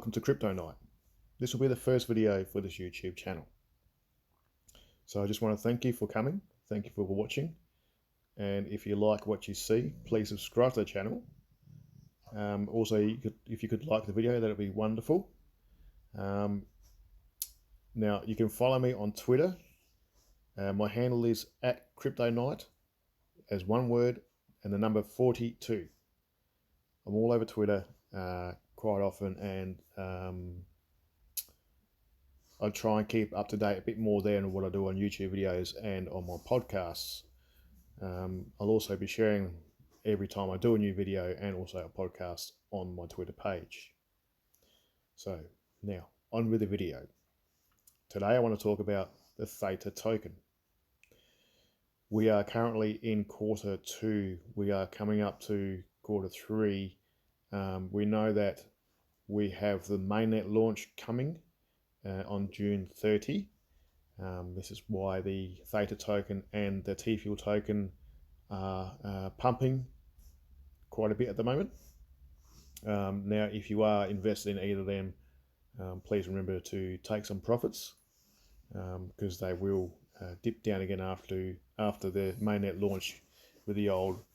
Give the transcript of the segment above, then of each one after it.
welcome to Crypto Night. This will be the first video for this YouTube channel. So I just want to thank you for coming, thank you for watching, and if you like what you see, please subscribe to the channel. Also, if you could like the video, that would be wonderful. Now, you can follow me on Twitter. My handle is @CryptoNight, as one word, and the number 42. I'm all over Twitter quite often, and I try and keep up to date a bit more there than what I do on YouTube videos and on my podcasts. I'll also be sharing every time I do a new video and also a podcast on my Twitter page. So now on with the video. Today I want to talk about the Theta token. We are currently in quarter 2. We are coming up to quarter 3. We know that we have the mainnet launch coming on June 30. This is why the Theta token and the Tfuel token are pumping quite a bit at the moment. Now, if you are invested in either of them, please remember to take some profits, because they will dip down again after the mainnet launch with the old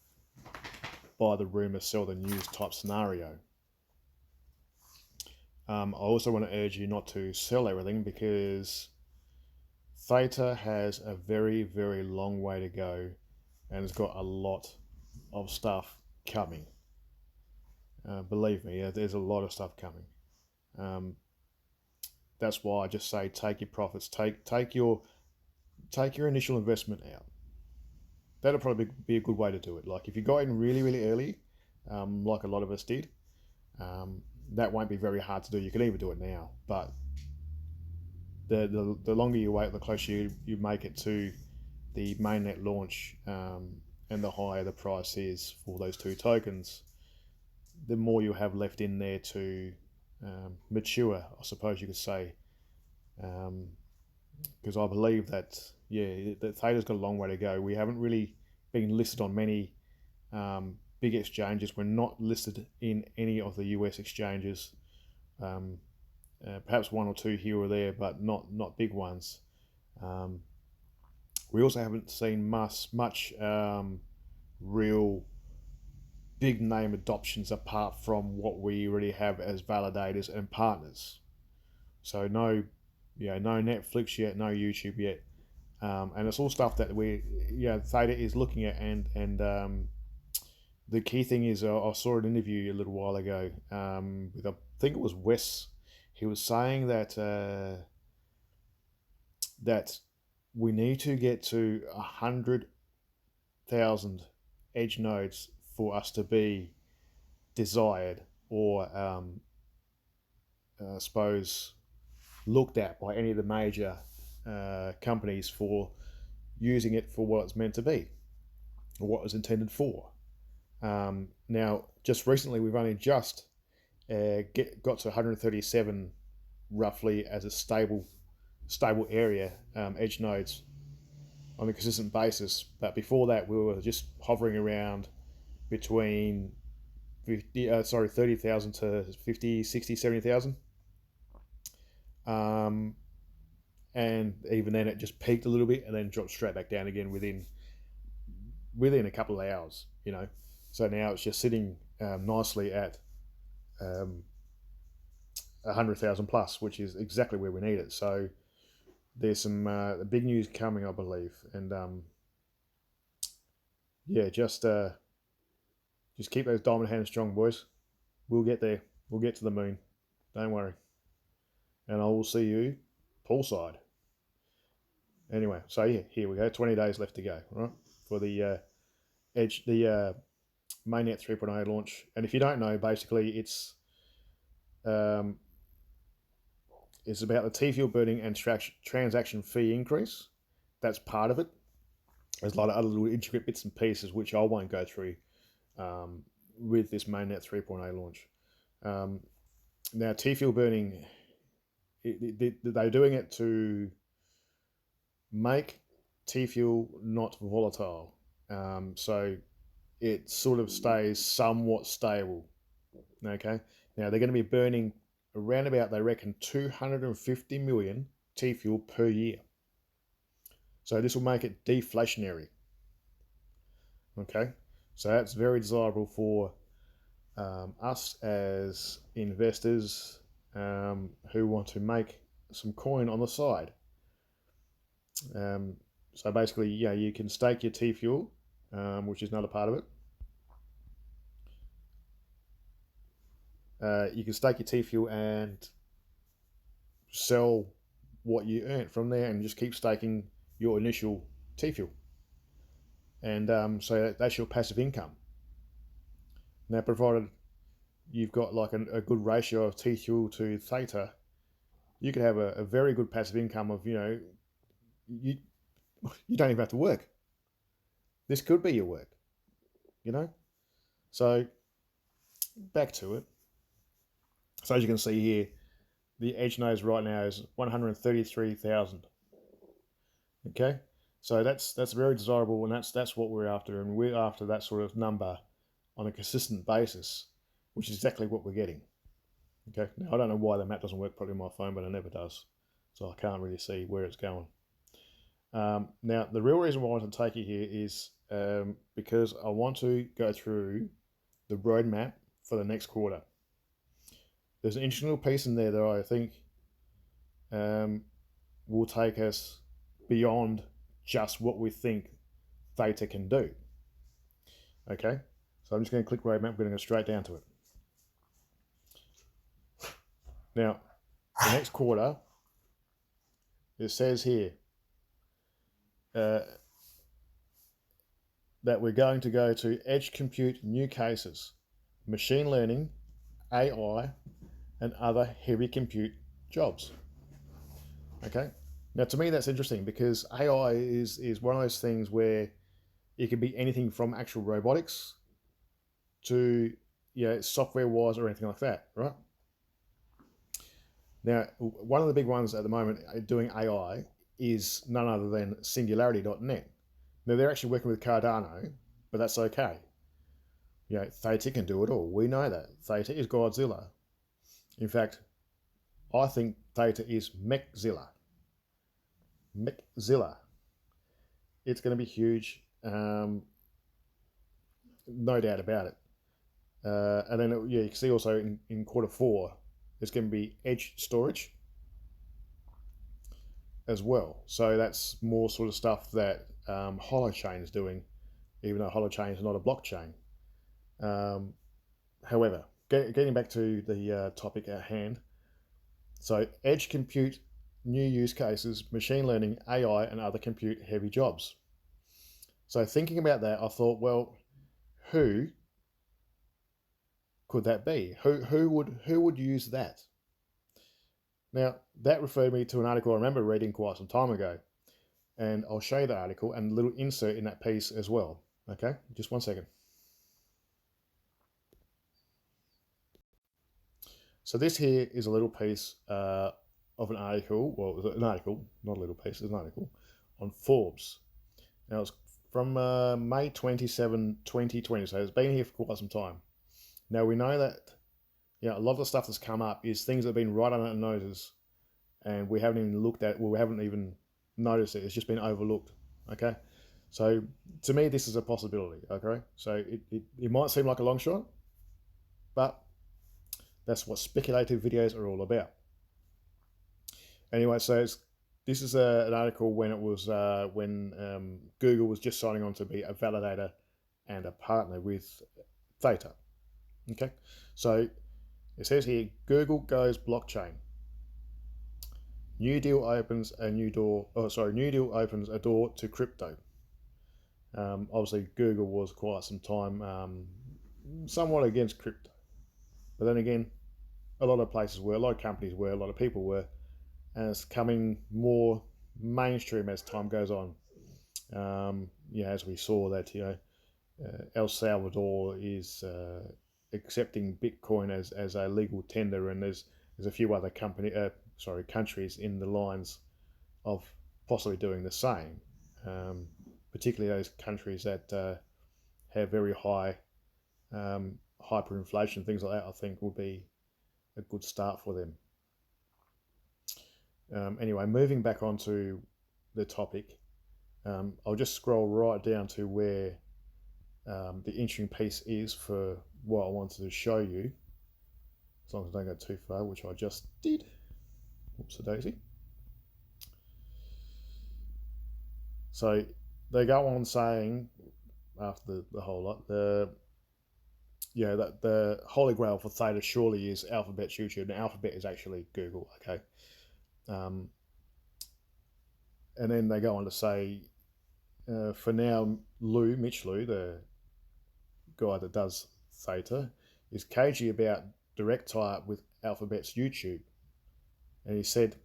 buy the rumor, sell the news type scenario. I also want to urge you not to sell everything, because Theta has a very, very long way to go and has got a lot of stuff coming. Believe me, there's a lot of stuff coming. That's why I just say take your profits, take your initial investment out. That'll probably be a good way to do it. Like if you got in really, really early, like a lot of us did, that won't be very hard to do. You can even do it now, but the longer you wait, the closer you make it to the mainnet launch, and the higher the price is for those two tokens, the more you have left in there to mature, I suppose you could say. Because I believe that, that Theta's got a long way to go. We haven't really been listed on many big exchanges. We're not listed in any of the US exchanges. Perhaps one or two here or there, but not big ones. We also haven't seen much real big name adoptions apart from what we already have as validators and partners. So no Netflix yet, no YouTube yet, and it's all stuff that Theta is looking at, and the key thing is, I saw an interview a little while ago with, I think it was Wes. He was saying that that we need to get to 100,000 edge nodes for us to be desired, or I suppose looked at by any of the major companies for using it for what it's meant to be, or what it was intended for. Now, just recently, we've only just got to 137 roughly as a stable area, edge nodes on a consistent basis. But before that, we were just hovering around between 30,000 to 50, 60, 70,000. And even then it just peaked a little bit and then dropped straight back down again within a couple of hours, So now it's just sitting nicely at 100,000 plus, which is exactly where we need it. So there's some big news coming, I believe, and just keep those diamond hands strong, boys. We'll get there. We'll get to the moon. Don't worry. And I will see you poolside. Anyway, so here we go. 20 days left to go, right, for the mainnet 3.0 launch. And if you don't know, basically it's about the Tfuel burning and transaction fee increase. That's part of it. There's a lot of other little intricate bits and pieces which I won't go through with this mainnet 3.0 launch. Now, Tfuel burning, they're doing it to make Tfuel not volatile, so it sort of stays somewhat stable. Okay, now they're going to be burning around about, they reckon, 250 million Tfuel per year. So this will make it deflationary. Okay, so that's very desirable for us as investors who want to make some coin on the side. So basically, yeah, you can stake your Tfuel, which is another part of it. You can stake your Tfuel and sell what you earn from there, and just keep staking your initial Tfuel. And so that's your passive income. Now, provided you've got like a good ratio of Tfuel to Theta, you could have a very good passive income of, you don't even have to work. This could be your work, So back to it. So as you can see here, the edge nose right now is 133,000. Okay, so that's very desirable, and that's what we're after, and we're after that sort of number on a consistent basis, which is exactly what we're getting. Okay, now I don't know why the map doesn't work properly on my phone, but it never does, so I can't really see where it's going. Now, the real reason why I want to take you here is because I want to go through the roadmap for the next quarter. There's an interesting little piece in there that I think will take us beyond just what we think Theta can do. Okay, so I'm just going to click roadmap. We're going to go straight down to it. Now, the next quarter, it says here that we're going to go to edge compute new cases, machine learning, AI, and other heavy compute jobs. Okay, now to me that's interesting, because AI is one of those things where it can be anything from actual robotics to software wise or anything like that, right? Now, one of the big ones at the moment doing AI is none other than Singularity.net. Now, they're actually working with Cardano, but that's okay. Theta can do it all. We know that. Theta is Godzilla. In fact, I think Theta is Mechzilla. Mechzilla. It's going to be huge. No doubt about it. And then, you can see also in quarter 4, there's going to be edge storage as well. So that's more sort of stuff that Holochain is doing, even though Holochain is not a blockchain. However, getting back to the topic at hand, so edge compute, new use cases, machine learning, AI, and other compute heavy jobs. So thinking about that, I thought, well, who could that be? Who would use that? Now, that referred me to an article I remember reading quite some time ago, and I'll show you the article and a little insert in that piece as well. Okay, just one second. So this here is a little piece of an article. Well, an article, not a little piece, it's an article on Forbes. Now, it's from May 27, 2020, so it's been here for quite some time. Now, we know that a lot of the stuff that's come up is things that have been right under our noses, and we haven't even looked at, well, we haven't even noticed it. It's just been overlooked. Okay, so to me, this is a possibility. Okay, so it might seem like a long shot, but that's what speculative videos are all about. Anyway, so this is an article when it was when Google was just signing on to be a validator and a partner with Theta. Okay, so it says here, Google goes blockchain. New deal opens a door to crypto. Obviously, Google was quite some time somewhat against crypto, but then again, a lot of places were, a lot of companies were, a lot of people were, and it's coming more mainstream as time goes on. As we saw that El Salvador is accepting Bitcoin as a legal tender, and there's a few other countries in the lines of possibly doing the same. Particularly those countries that have very high hyperinflation, things like that, I think would be a good start for them. Anyway, moving back onto the topic, I'll just scroll right down to where the interesting piece is for what I wanted to show you, as long as I don't go too far, which I just did. Whoops a daisy. So they go on saying, after the whole lot, that the holy grail for Theta surely is Alphabet's YouTube. Now, Alphabet is actually Google, okay? And then they go on to say, for now, Mitch Liu, the guy that does Theta, is cagey about direct tie-up with Alphabet's YouTube. And he said,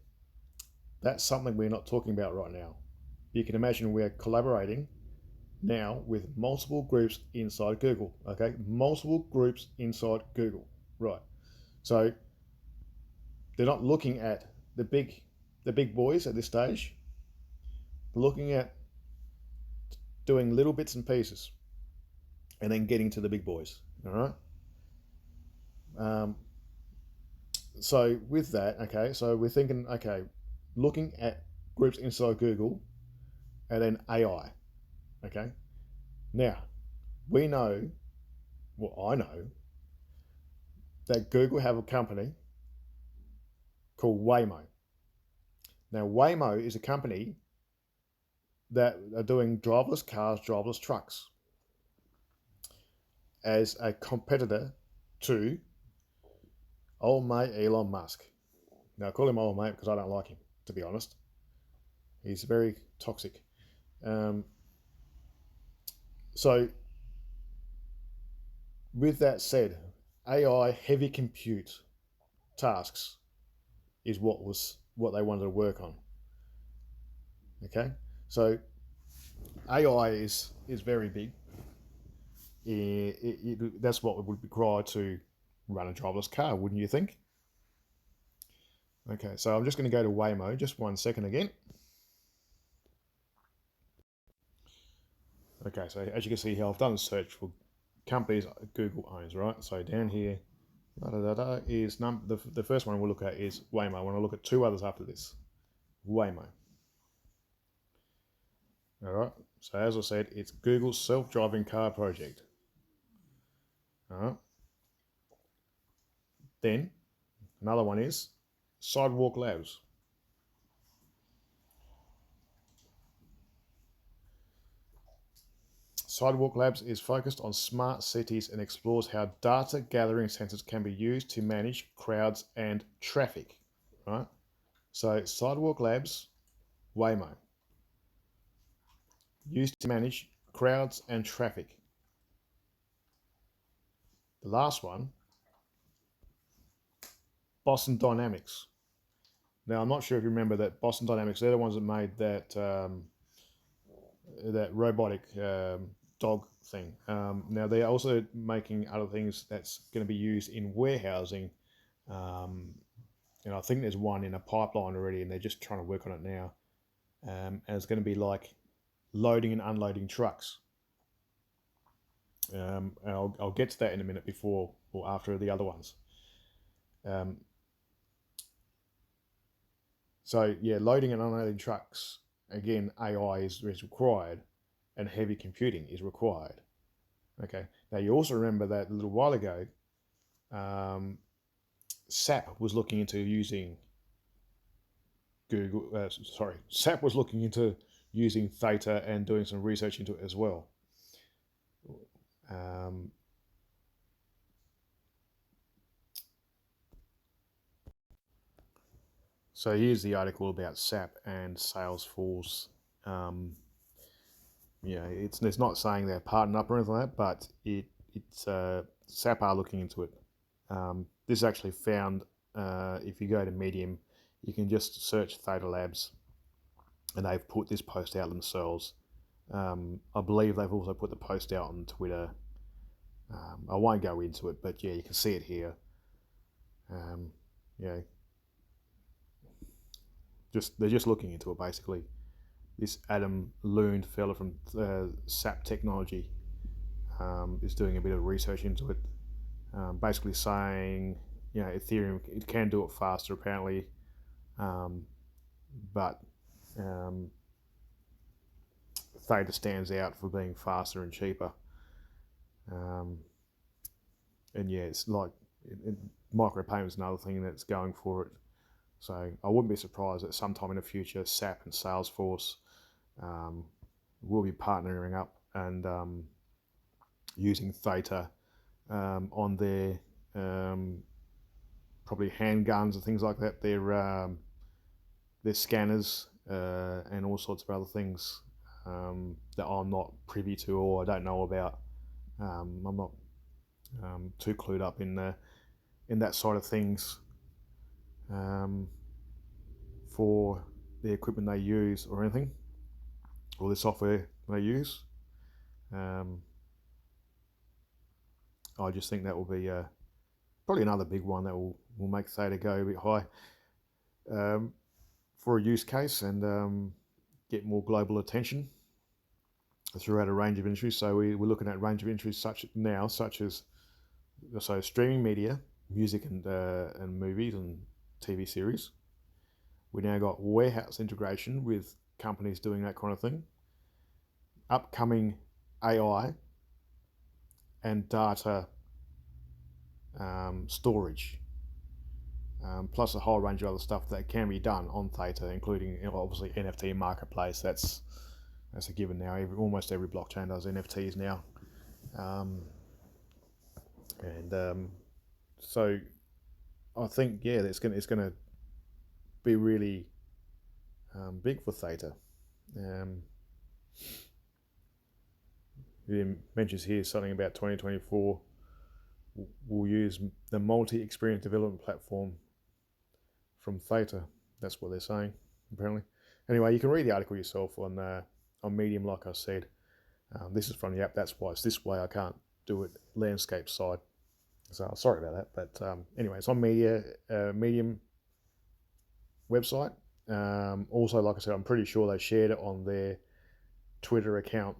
that's something we're not talking about right now. You can imagine we're collaborating now with multiple groups inside Google, okay? Multiple groups inside Google, right? So they're not looking at the big boys at this stage. They're looking at doing little bits and pieces and then getting to the big boys, all right? So with that, okay, so we're thinking, okay, looking at groups inside Google and then AI, okay? Now, we know, well, I know, that Google have a company called Waymo. Now, Waymo is a company that are doing driverless cars, driverless trucks as a competitor to old mate Elon Musk. Now, I call him old mate because I don't like him, to be honest. He's very toxic. So, with that said, AI heavy compute tasks is what they wanted to work on. Okay, so AI is very big. That's what would be required to run a driverless car, wouldn't you think? Okay, so I'm just going to go to Waymo, just 1 second again. Okay, so as you can see here, I've done a search for companies Google owns, right? So down here, is the first one we'll look at is Waymo. I want to look at 2 others after this. Waymo. All right, so as I said, it's Google's self-driving car project. All right. Then another one is Sidewalk Labs. Sidewalk Labs is focused on smart cities and explores how data gathering sensors can be used to manage crowds and traffic. Right? So Sidewalk Labs, Waymo, used to manage crowds and traffic. The last one, Boston Dynamics. Now I'm not sure if you remember that Boston Dynamics, they're the ones that made that robotic dog thing. Now they're also making other things that's going to be used in warehousing. And I think there's one in a pipeline already, and they're just trying to work on it now. And it's going to be like loading and unloading trucks. And I'll get to that in a minute before or after the other ones. So yeah, loading and unloading trucks, again, AI is required and heavy computing is required. Okay, now you also remember that a little while ago, SAP was looking into using SAP was looking into using Theta and doing some research into it as well. So here's the article about SAP and Salesforce. It's not saying they're partnered up or anything like that, but it's SAP are looking into it. This is actually found if you go to Medium, you can just search Theta Labs, and they've put this post out themselves. I believe they've also put the post out on Twitter. I won't go into it, but yeah, you can see it here. They're just looking into it basically. This Adam Lund fella from SAP Technology is doing a bit of research into it, basically saying Ethereum, it can do it faster apparently, but Theta stands out for being faster and cheaper. And yeah, it's like micropayment is another thing that's going for it. So I wouldn't be surprised that sometime in the future, SAP and Salesforce will be partnering up and using Theta on their probably handguns and things like that. Their scanners and all sorts of other things that I'm not privy to or I don't know about. I'm not too clued up in that side of things for the equipment they use or anything, or the software they use. I just think that will be probably another big one that will make Theta go a bit high for a use case and get more global attention throughout a range of industries. So we're looking at a range of industries such as streaming media, music and movies and TV series. We now got warehouse integration with companies doing that kind of thing. Upcoming AI and data storage, plus a whole range of other stuff that can be done on Theta, including obviously NFT marketplace. That's a given now. Almost every blockchain does NFTs now, so I think it's gonna be really big for Theta. It mentions here something about 2024 will use the multi-experience development platform from Theta. That's what they're saying, apparently. Anyway, you can read the article yourself on Medium, like I said. This is from the app. That's why it's this way. I can't do it landscape side. So sorry about that. But anyway, it's on Medium website. Also, like I said, I'm pretty sure they shared it on their Twitter account.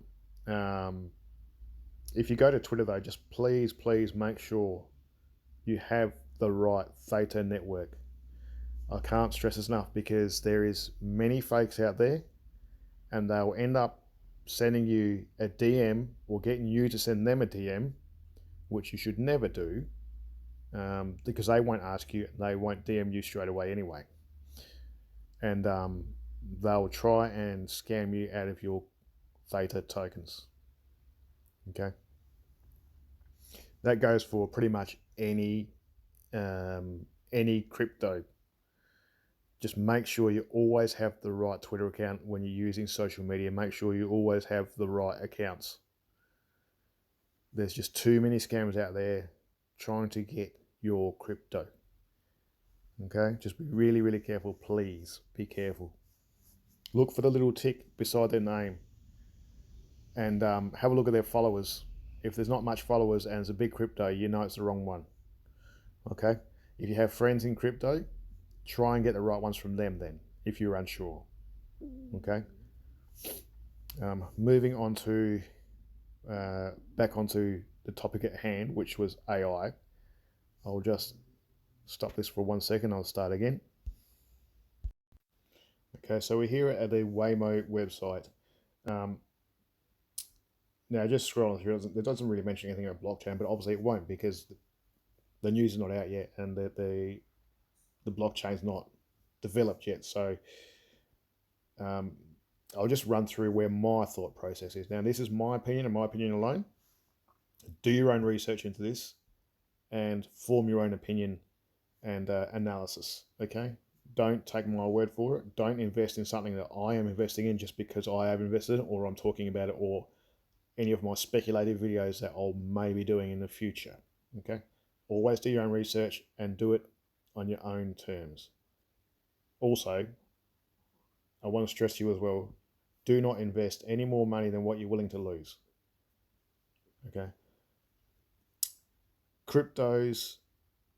If you go to Twitter though, just please make sure you have the right Theta network. I can't stress this enough because there is many fakes out there and they'll end up sending you a DM or getting you to send them a DM, which you should never do because they won't ask you, they won't DM you straight away anyway. And they'll try and scam you out of your Theta tokens. Okay, that goes for pretty much any crypto. Just make sure you always have the right Twitter account when you're using social media. Make sure you always have the right accounts. There's just too many scammers out there trying to get your crypto. Okay, just be really careful. Please be careful. Look for the little tick beside their name and have a look at their followers. If there's not much followers and it's a big crypto, you know it's the wrong one. Okay, if you have friends in crypto, try and get the right ones from them then, if you're unsure. Okay, moving on to back onto the topic at hand, which was AI. I'll just stop this for 1 second. I'll start again. Okay, so we're here at the Weibo website. Now, just scrolling through, it doesn't really mention anything about blockchain, but obviously it won't because the news is not out yet and the blockchain's not developed yet. So I'll just run through where my thought process is. Now, this is my opinion and my opinion alone. Do your own research into this and form your own opinion and analysis, okay? Don't take my word for it. Don't invest in something that I am investing in just because I have invested in it or I'm talking about it or any of my speculative videos that I'll maybe doing in the future, okay? Always do your own research and do it on your own terms. Also, I want to stress to you as well, do not invest any more money than what you're willing to lose, okay? Cryptos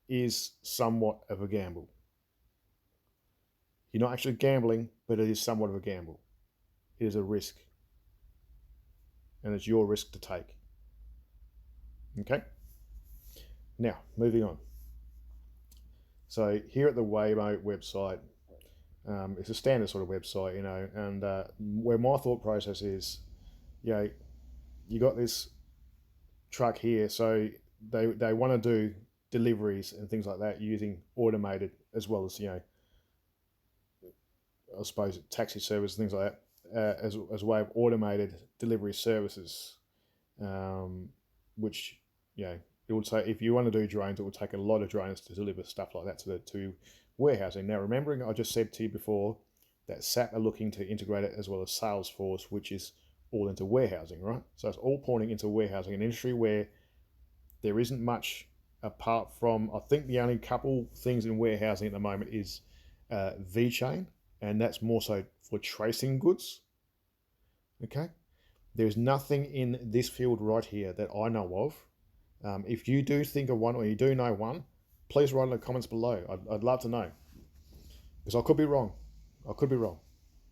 is somewhat of a gamble. You're not actually gambling, but it is somewhat of a gamble. It is a risk. And it's your risk to take. Okay? Now, moving on. So here at the Weibo website, it's a standard sort of website, and where my thought process is, you got this truck here, so they want to do deliveries and things like that using automated, as well as I suppose taxi service, things like that, as a way of automated delivery services, which it would say if you want to do drones, it would take a lot of drones to deliver stuff like that to warehousing. Now, remembering I just said to you before that SAP are looking to integrate it as well as Salesforce, which is all into warehousing, right? So it's all pointing into warehousing, an industry where there isn't much apart from, I think the only couple things in warehousing at the moment is V-chain, and that's more so for tracing goods. Okay, there's nothing in this field right here that I know of. If you do think of one or you do know one, please write in the comments below. I'd love to know, because I could be wrong. I could be wrong.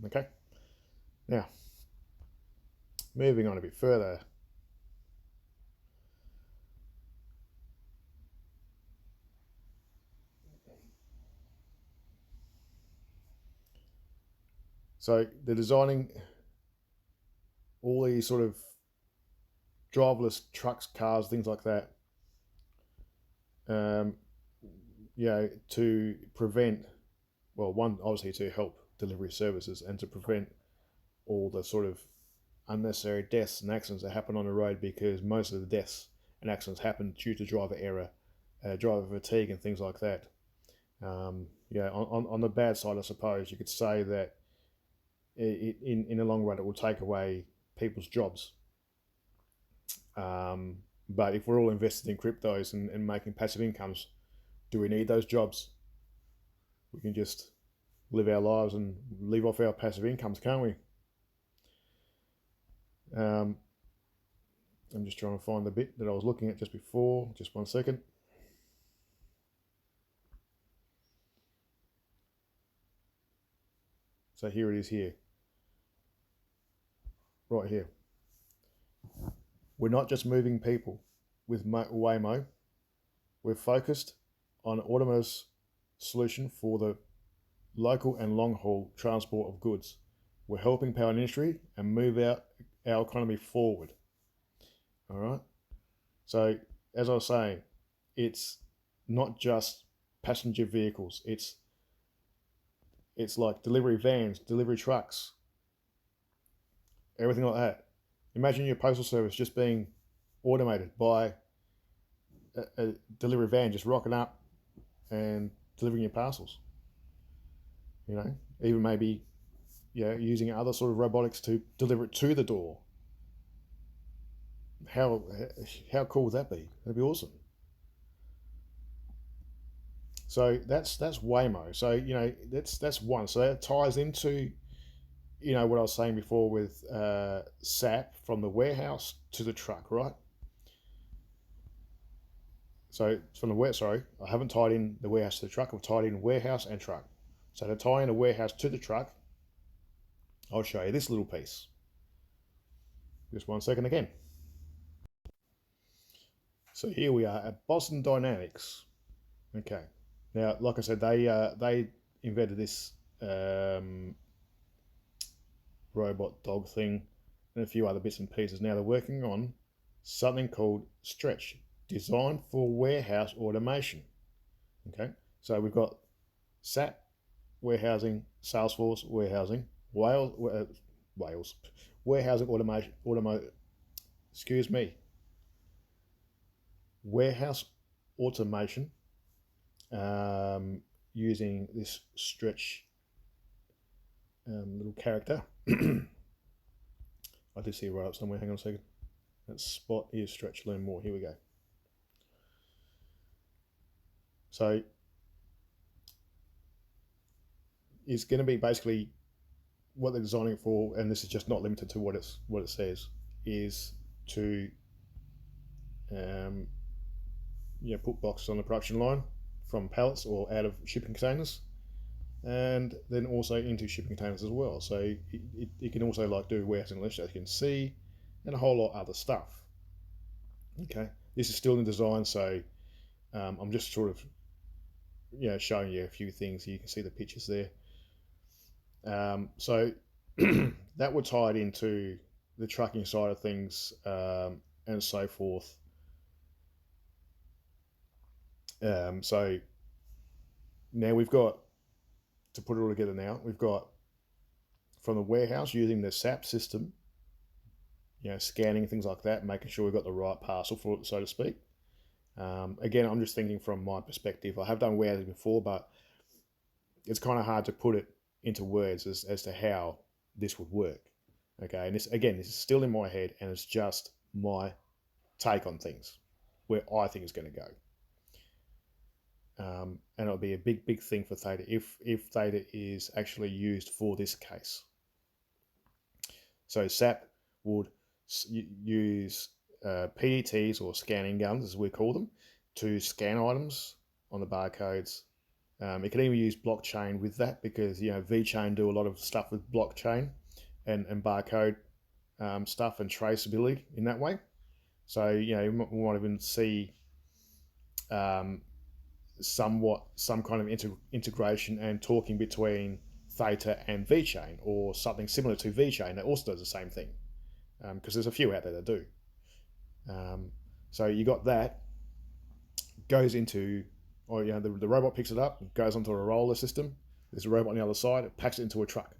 Okay, now moving on a bit further. So they're designing all these sort of driverless trucks, cars, things like that, to prevent, well, one, obviously to help delivery services and to prevent all the sort of unnecessary deaths and accidents that happen on the road, because most of the deaths and accidents happen due to driver error, driver fatigue and things like that. On the bad side, I suppose you could say that in the long run it will take away people's jobs. But if we're all invested in cryptos and making passive incomes, do we need those jobs? We can just live our lives and live off our passive incomes, can't we? I'm just trying to find the bit that I was looking at just before. Just 1 second. So here it is here. Right here. We're not just moving people with Waymo. We're focused on an autonomous solution for the local and long haul transport of goods. We're helping power industry and move our economy forward. All right. So as I was saying, it's not just passenger vehicles. It's like delivery vans, delivery trucks, everything like that. Imagine your postal service just being automated by a delivery van just rocking up and delivering your parcels. Even maybe using other sort of robotics to deliver it to the door. How cool would that be? That'd be awesome. So that's Waymo. So that's one. So that ties into what I was saying before with SAP, from the warehouse to the truck, right? So from the I haven't tied in the warehouse to the truck. I've tied in warehouse and truck. So to tie in a warehouse to the truck, I'll show you this little piece. Just 1 second again. So here we are at Boston Dynamics. Okay. Now, like I said, they invented this robot dog thing and a few other bits and pieces. Now they're working on something called Stretch, designed for warehouse automation. Okay. So we've got SAP warehousing, Salesforce warehousing, warehousing automation, warehouse automation, using this Stretch little character. I did see it right up somewhere. Hang on a second. That spot is Stretch. Learn more. Here we go. So it's going to be basically what they're designing it for, and this is just not limited to what it says, is to put boxes on the production line from pallets or out of shipping containers, and then also into shipping containers as well. So it can also do warehousing lifts, as you can see, and a whole lot of other stuff. Okay, this is still in design, so I'm just sort of showing you a few things. You can see the pictures there. So that would tie it into the trucking side of things, and so forth. So now we've got, to put it all together now, we've got from the warehouse using the SAP system, scanning things like that, making sure we've got the right parcel for it, so to speak. Again, I'm just thinking from my perspective. I have done warehousing before, but it's kind of hard to put it into words as to how this would work. Okay, and this is still in my head, and it's just my take on things, where I think it's going to go. And it'll be a big thing for Theta if Theta is actually used for this case. So SAP would use PDTs, or scanning guns as we call them, to scan items on the barcodes. It can even use blockchain with that, because VChain do a lot of stuff with blockchain and barcode stuff and traceability in that way. So you might even see some kind of integration and talking between Theta and VChain, or something similar to VChain that also does the same thing, because there's a few out there that do. So you got that goes into, or the robot picks it up, goes onto a roller system. There's a robot on the other side. It packs it into a truck.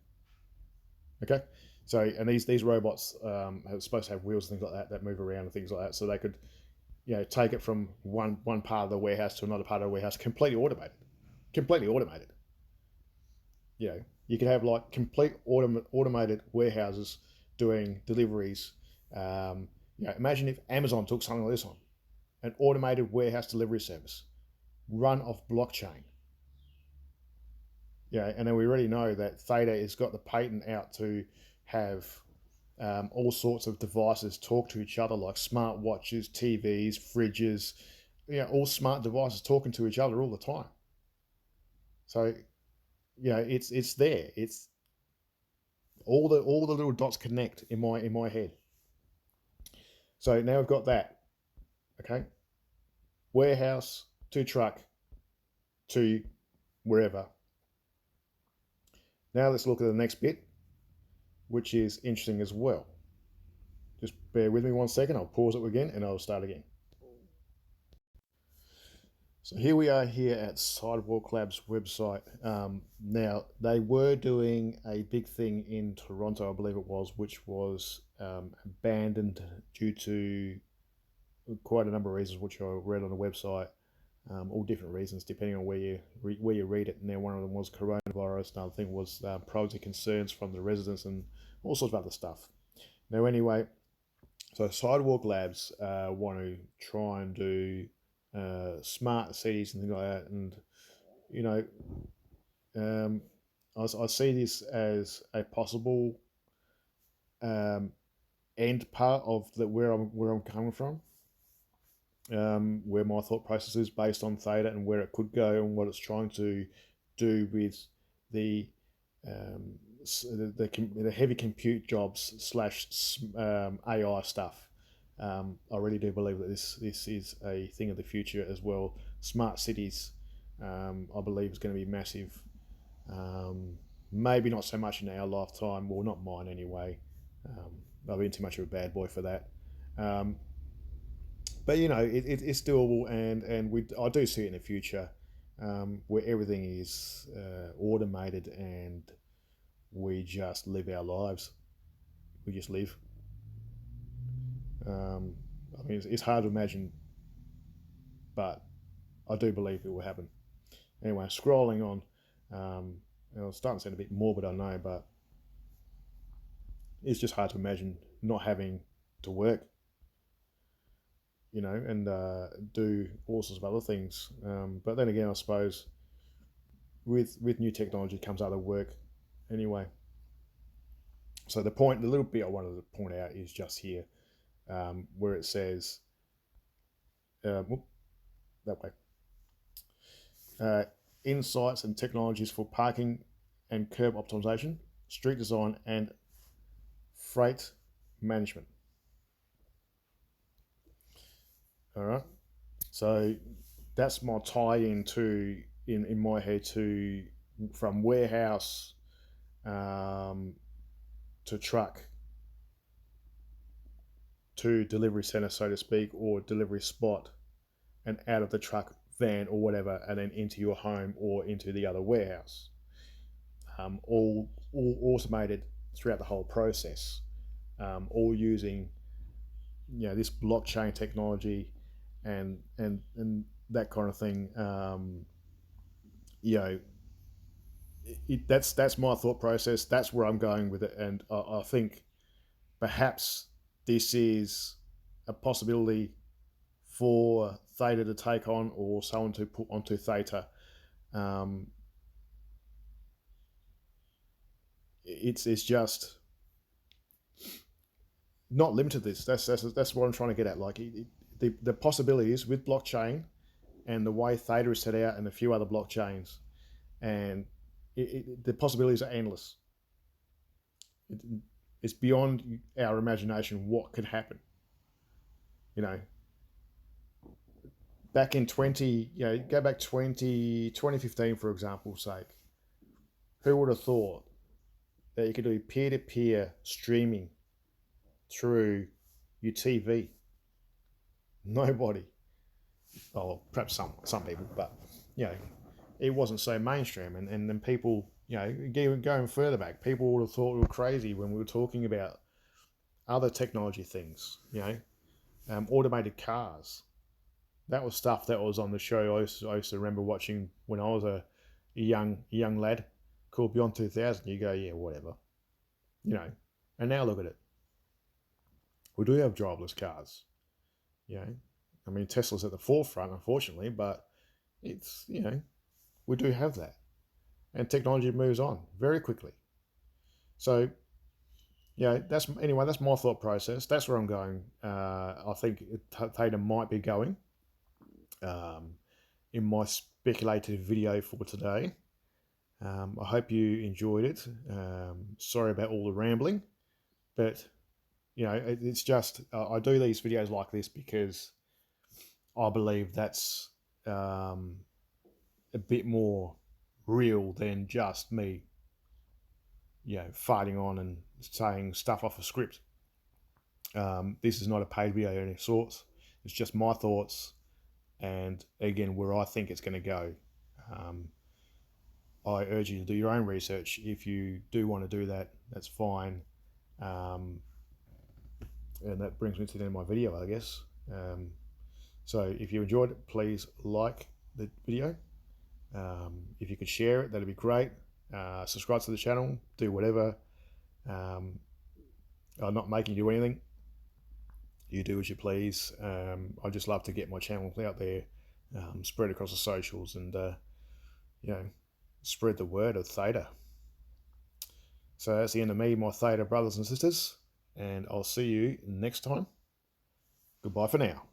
Okay, so and these robots are supposed to have wheels and things like that move around and things like that, so they could take it from one part of the warehouse to another part of the warehouse, completely automated. You could have like complete automated warehouses doing deliveries. Imagine if Amazon took something like this on, an automated warehouse delivery service run off blockchain. And then we already know that Theta has got the patent out to have all sorts of devices talk to each other, like smart watches, TVs, fridges, all smart devices talking to each other all the time. So, it's there. It's all the little dots connect in my head. So now we've got that. Okay, warehouse to truck to wherever. Now let's look at the next bit, which is interesting as well. Just bear with me 1 second. I'll pause it again and I'll start again. So here we are here at Sidewalk Labs website. Now, they were doing a big thing in Toronto, I believe it was, which was abandoned due to quite a number of reasons, which I read on the website. All different reasons depending on where you read it. Now, one of them was coronavirus. Another thing was privacy concerns from the residents and all sorts of other stuff. Now, anyway, so Sidewalk Labs want to try and do smart cities and things like that, and I see this as a possible end part of where I'm coming from, where my thought process is based on Theta and where it could go and what it's trying to do with the heavy compute jobs / AI stuff. I really do believe that this is a thing of the future as well. Smart cities, I believe, is going to be massive. Maybe not so much in our lifetime, well, not mine anyway. I've been too much of a bad boy for that. But it's doable, and I do see it in the future, where everything is automated and we just live our lives. We just live. I mean, it's hard to imagine, but I do believe it will happen. Anyway, scrolling on, it's starting to sound a bit morbid, I know, but it's just hard to imagine not having to work, and do all sorts of other things. But then again, I suppose with new technology comes other work anyway. So the little bit I wanted to point out is just here, where it says, that way, insights and technologies for parking and curb optimization, street design, and freight management. All right, so that's my tie into in my head from warehouse to truck to delivery center, so to speak, or delivery spot, and out of the truck, van, or whatever, and then into your home or into the other warehouse. All automated throughout the whole process, all using this blockchain technology and that kind of thing. That's my thought process. That's where I'm going with it, and I think perhaps this is a possibility for Theta to take on, or someone to put onto Theta. It's just not limited to this. That's what I'm trying to get at. Like the possibilities with blockchain and the way Theta is set out, and a few other blockchains, and the possibilities are endless. It's beyond our imagination what could happen. Back in go back 2015, for example's sake. Who would have thought that you could do peer-to-peer streaming through your TV? Nobody. Oh, perhaps some people, but it wasn't so mainstream. And then people, going further back, people would have thought we were crazy when we were talking about other technology things. Automated cars. That was stuff that was on the show. I used to remember watching when I was a young lad, called Beyond 2000. You go, yeah, whatever, And now look at it. We do have driverless cars. I mean, Tesla's at the forefront, unfortunately, but it's we do have that, and technology moves on very quickly. So that's my thought process. That's where I'm going. I think Theta might be going. In my speculative video for today. I hope you enjoyed it. Sorry about all the rambling, but it's just I do these videos like this because I believe that's a bit more real than just me, farting on and saying stuff off a script. This is not a paid video of any sorts. It's just my thoughts, and again, where I think it's going to go. I urge you to do your own research. If you do want to do that, that's fine. And that brings me to the end of my video, I guess. So if you enjoyed it, please like the video. If you could share it, that'd be great. Subscribe to the channel, do whatever. I'm not making you do anything. You do as you please. I just love to get my channel out there, spread across the socials, and spread the word of Theta. So that's the end of me, my Theta brothers and sisters, and I'll see you next time. Goodbye for now.